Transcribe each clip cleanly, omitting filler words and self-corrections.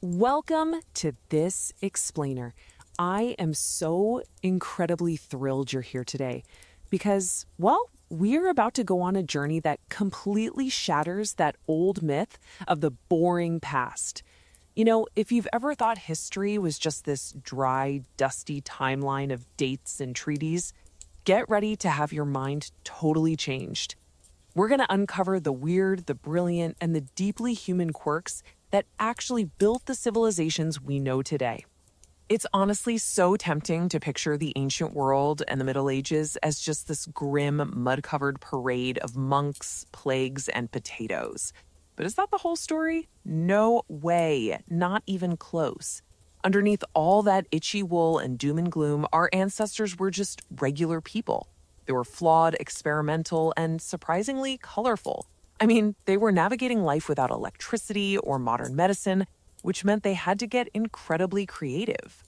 Welcome to This Explainer. I am so incredibly thrilled you're here today because, well, we're about to go on a journey that completely shatters that old myth of the boring past. If you've ever thought history was just this dry, dusty timeline of dates and treaties, get ready to have your mind totally changed. We're going to uncover the weird, the brilliant, and the deeply human quirks that actually built the civilizations we know today. It's honestly so tempting to picture the ancient world and the Middle Ages as just this grim, mud-covered parade of monks, plagues, and potatoes. But is that the whole story? No way, not even close. Underneath all that itchy wool and doom and gloom, our ancestors were just regular people. They were flawed, experimental, and surprisingly colorful. I mean, they were navigating life without electricity or modern medicine, which meant they had to get incredibly creative.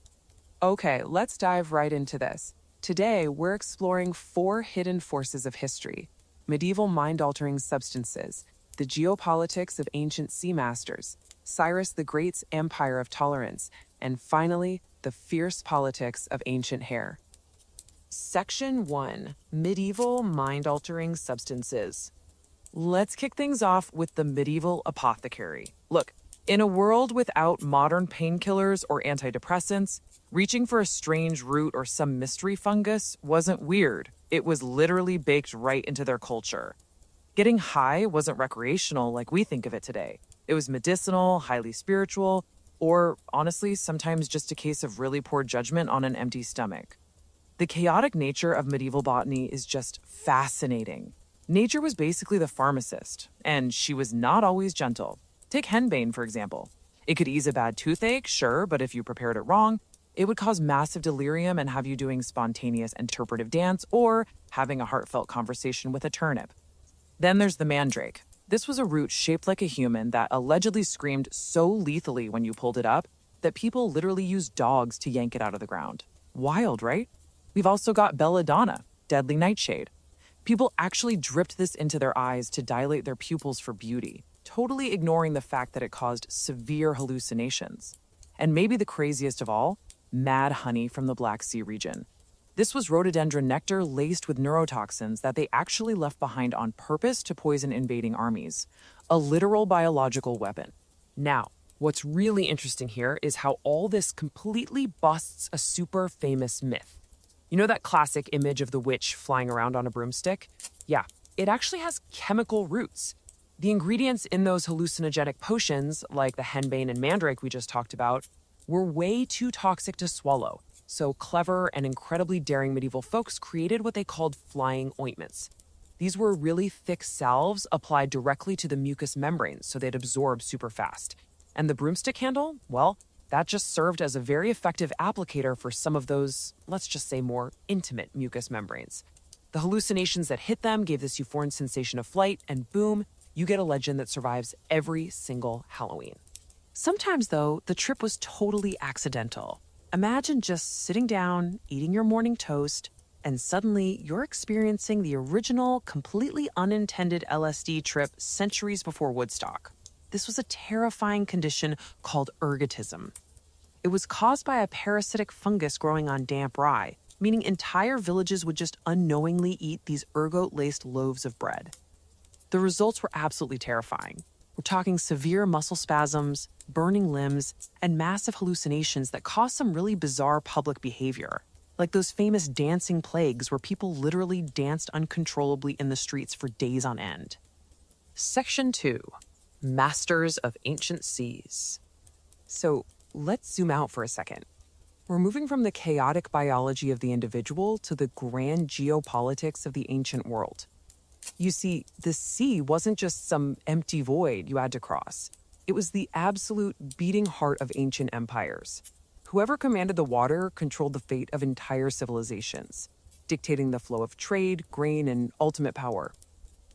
Okay, let's dive right into this. Today, we're exploring 4 hidden forces of history: medieval mind-altering substances, the geopolitics of ancient sea masters, Cyrus the Great's empire of tolerance, and finally, the fierce politics of ancient hair. Section 1. Medieval mind-altering substances. Let's kick things off with the medieval apothecary. Look, in a world without modern painkillers or antidepressants, reaching for a strange root or some mystery fungus wasn't weird. It was literally baked right into their culture. Getting high wasn't recreational like we think of it today. It was medicinal, highly spiritual, or honestly, sometimes just a case of really poor judgment on an empty stomach. The chaotic nature of medieval botany is just fascinating. Nature was basically the pharmacist, and she was not always gentle. Take henbane, for example. It could ease a bad toothache, sure, but if you prepared it wrong, it would cause massive delirium and have you doing spontaneous interpretive dance or having a heartfelt conversation with a turnip. Then there's the mandrake. This was a root shaped like a human that allegedly screamed so lethally when you pulled it up that people literally used dogs to yank it out of the ground. Wild, right? We've also got belladonna, deadly nightshade. People actually dripped this into their eyes to dilate their pupils for beauty, totally ignoring the fact that it caused severe hallucinations. And maybe the craziest of all, mad honey from the Black Sea region. This was rhododendron nectar laced with neurotoxins that they actually left behind on purpose to poison invading armies. A literal biological weapon. Now, what's really interesting here is how all this completely busts a super famous myth. You know that classic image of the witch flying around on a broomstick? Yeah, it actually has chemical roots. The ingredients in those hallucinogenic potions, like the henbane and mandrake we just talked about, were way too toxic to swallow. So clever and incredibly daring medieval folks created what they called flying ointments. These were really thick salves applied directly to the mucous membranes so they'd absorb super fast. And the broomstick handle, well, that just served as a very effective applicator for some of those, let's just say, more intimate mucous membranes. The hallucinations that hit them gave this euphoric sensation of flight, and boom, you get a legend that survives every single Halloween. Sometimes, though, the trip was totally accidental. Imagine just sitting down, eating your morning toast, and suddenly you're experiencing the original, completely unintended LSD trip centuries before Woodstock. This was a terrifying condition called ergotism. It was caused by a parasitic fungus growing on damp rye, meaning entire villages would just unknowingly eat these ergot-laced loaves of bread. The results were absolutely terrifying. We're talking severe muscle spasms, burning limbs, and massive hallucinations that caused some really bizarre public behavior, like those famous dancing plagues where people literally danced uncontrollably in the streets for days on end. Section 2. Masters of Ancient Seas. So let's zoom out for a second. We're moving from the chaotic biology of the individual to the grand geopolitics of the ancient world. You see, the sea wasn't just some empty void you had to cross. It was the absolute beating heart of ancient empires. Whoever commanded the water controlled the fate of entire civilizations, dictating the flow of trade, grain, and ultimate power.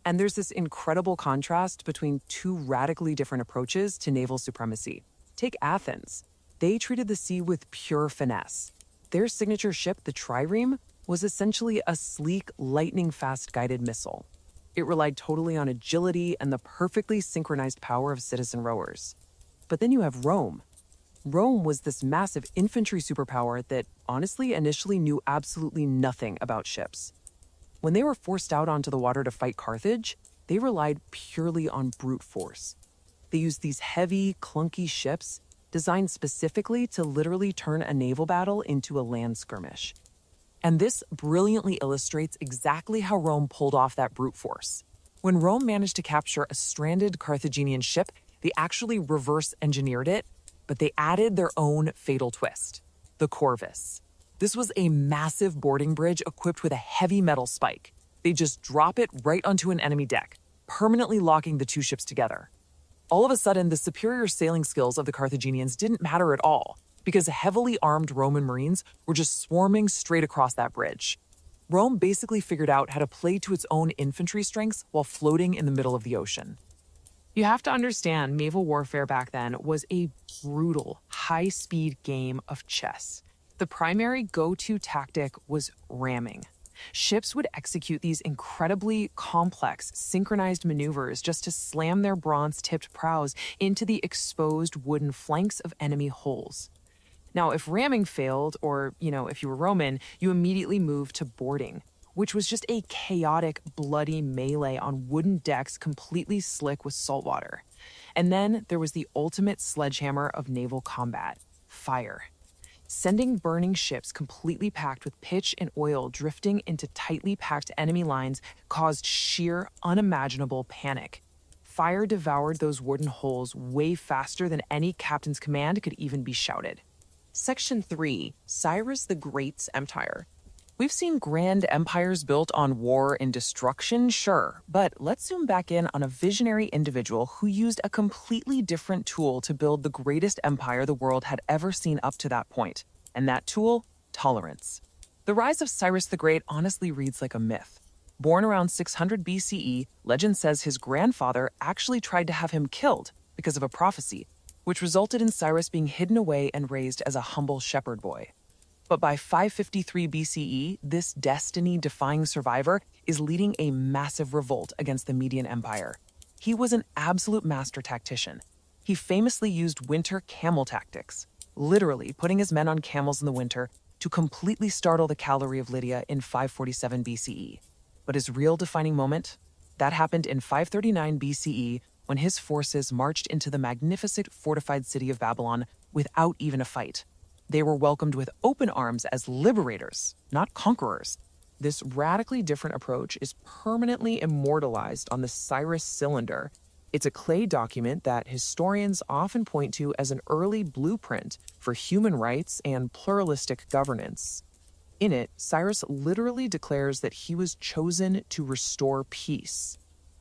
And there's this incredible contrast between 2 radically different approaches to naval supremacy. Take Athens. They treated the sea with pure finesse. Their signature ship, the trireme, was essentially a sleek, lightning-fast guided missile. It relied totally on agility and the perfectly synchronized power of citizen rowers. But then you have Rome. Rome was this massive infantry superpower that honestly initially knew absolutely nothing about ships. When they were forced out onto the water to fight Carthage, they relied purely on brute force. They used these heavy, clunky ships designed specifically to literally turn a naval battle into a land skirmish. And this brilliantly illustrates exactly how Rome pulled off that brute force. When Rome managed to capture a stranded Carthaginian ship, they actually reverse engineered it, but they added their own fatal twist: the Corvus. This was a massive boarding bridge equipped with a heavy metal spike. They just drop it right onto an enemy deck, permanently locking the two ships together. All of a sudden, the superior sailing skills of the Carthaginians didn't matter at all, because heavily armed Roman Marines were just swarming straight across that bridge. Rome basically figured out how to play to its own infantry strengths while floating in the middle of the ocean. You have to understand, naval warfare back then was a brutal, high-speed game of chess. The primary go-to tactic was ramming. Ships would execute these incredibly complex, synchronized maneuvers just to slam their bronze-tipped prows into the exposed wooden flanks of enemy hulls. Now, if ramming failed, or, if you were Roman, you immediately moved to boarding, which was just a chaotic, bloody melee on wooden decks completely slick with salt water. And then there was the ultimate sledgehammer of naval combat: fire. Sending burning ships completely packed with pitch and oil drifting into tightly packed enemy lines caused sheer, unimaginable panic. Fire devoured those wooden hulls way faster than any captain's command could even be shouted. Section 3. Cyrus the Great's Empire. We've seen grand empires built on war and destruction, sure, but let's zoom back in on a visionary individual who used a completely different tool to build the greatest empire the world had ever seen up to that point. And that tool? Tolerance. The rise of Cyrus the Great honestly reads like a myth. Born around 600 BCE, legend says his grandfather actually tried to have him killed because of a prophecy, which resulted in Cyrus being hidden away and raised as a humble shepherd boy. But by 553 BCE, this destiny-defying survivor is leading a massive revolt against the Median Empire. He was an absolute master tactician. He famously used winter camel tactics, literally putting his men on camels in the winter to completely startle the cavalry of Lydia in 547 BCE. But his real defining moment? That happened in 539 BCE when his forces marched into the magnificent fortified city of Babylon without even a fight. They were welcomed with open arms as liberators, not conquerors. This radically different approach is permanently immortalized on the Cyrus Cylinder. It's a clay document that historians often point to as an early blueprint for human rights and pluralistic governance. In it, Cyrus literally declares that he was chosen to restore peace.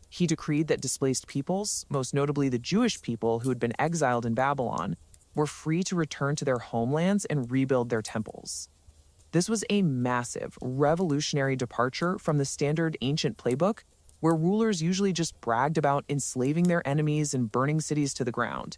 He decreed that displaced peoples, most notably the Jewish people who had been exiled in Babylon, were free to return to their homelands and rebuild their temples. This was a massive, revolutionary departure from the standard ancient playbook, where rulers usually just bragged about enslaving their enemies and burning cities to the ground.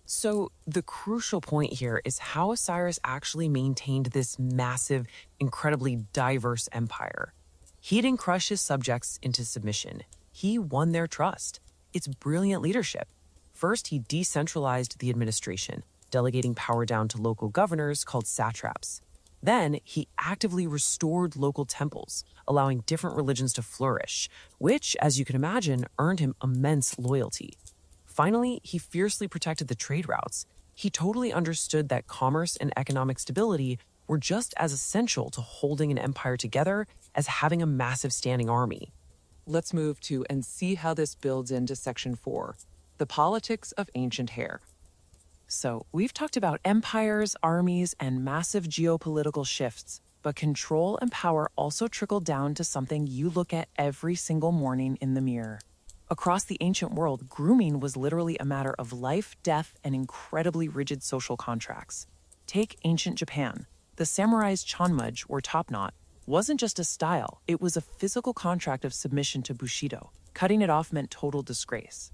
So the crucial point here is how Cyrus actually maintained this massive, incredibly diverse empire. He didn't crush his subjects into submission. He won their trust. It's brilliant leadership. First, he decentralized the administration, delegating power down to local governors called satraps. Then, he actively restored local temples, allowing different religions to flourish, which, as you can imagine, earned him immense loyalty. Finally, he fiercely protected the trade routes. He totally understood that commerce and economic stability were just as essential to holding an empire together as having a massive standing army. Let's move to and see how this builds into Section 4, the politics of ancient hair. So, we've talked about empires, armies, and massive geopolitical shifts, but control and power also trickle down to something you look at every single morning in the mirror. Across the ancient world, grooming was literally a matter of life, death, and incredibly rigid social contracts. Take ancient Japan. The samurai's chanmuj, or top knot, wasn't just a style, it was a physical contract of submission to Bushido. Cutting it off meant total disgrace.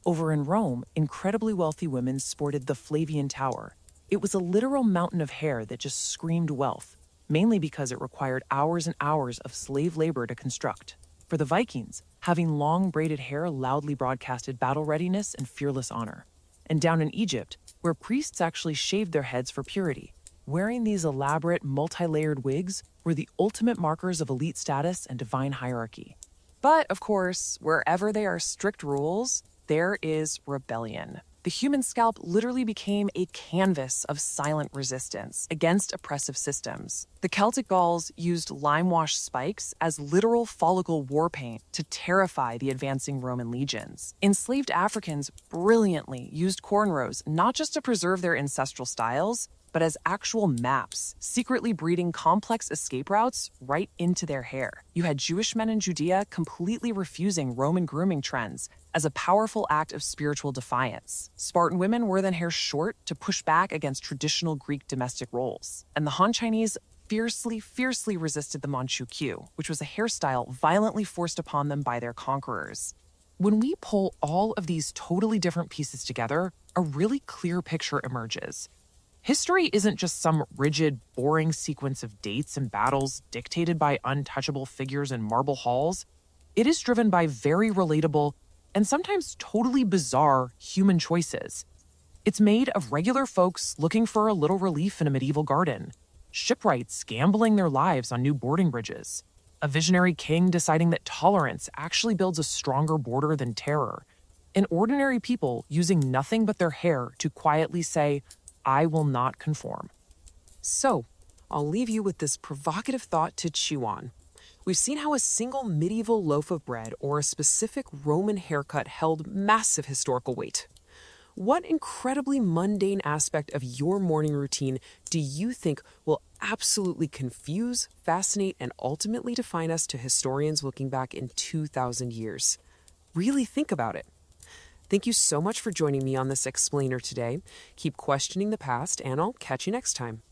Over in Rome, incredibly wealthy women sported the Flavian Tower. It was a literal mountain of hair that just screamed wealth, mainly because it required hours and hours of slave labor to construct. For the Vikings, having long braided hair loudly broadcasted battle readiness and fearless honor. and down in Egypt, where priests actually shaved their heads for purity. Wearing these elaborate, multi-layered wigs were the ultimate markers of elite status and divine hierarchy. But, of course, wherever there are strict rules, there is rebellion. The human scalp literally became a canvas of silent resistance against oppressive systems. The Celtic Gauls used lime-wash spikes as literal follicle war paint to terrify the advancing Roman legions. Enslaved Africans brilliantly used cornrows not just to preserve their ancestral styles, but as actual maps, secretly breeding complex escape routes right into their hair. You had Jewish men in Judea completely refusing Roman grooming trends as a powerful act of spiritual defiance. Spartan women wore their hair short to push back against traditional Greek domestic roles. And the Han Chinese fiercely resisted the Manchu queue, which was a hairstyle violently forced upon them by their conquerors. When we pull all of these totally different pieces together, a really clear picture emerges. History isn't just some rigid, boring sequence of dates and battles dictated by untouchable figures in marble halls. It is driven by very relatable and sometimes totally bizarre human choices. It's made of regular folks looking for a little relief in a medieval garden, shipwrights gambling their lives on new boarding bridges, a visionary king deciding that tolerance actually builds a stronger border than terror, and ordinary people using nothing but their hair to quietly say, "I will not conform." So, I'll leave you with this provocative thought to chew on. We've seen how a single medieval loaf of bread or a specific Roman haircut held massive historical weight. What incredibly mundane aspect of your morning routine do you think will absolutely confuse, fascinate, and ultimately define us to historians looking back in 2,000 years? Really think about it. Thank you so much for joining me on this explainer today. Keep questioning the past, and I'll catch you next time.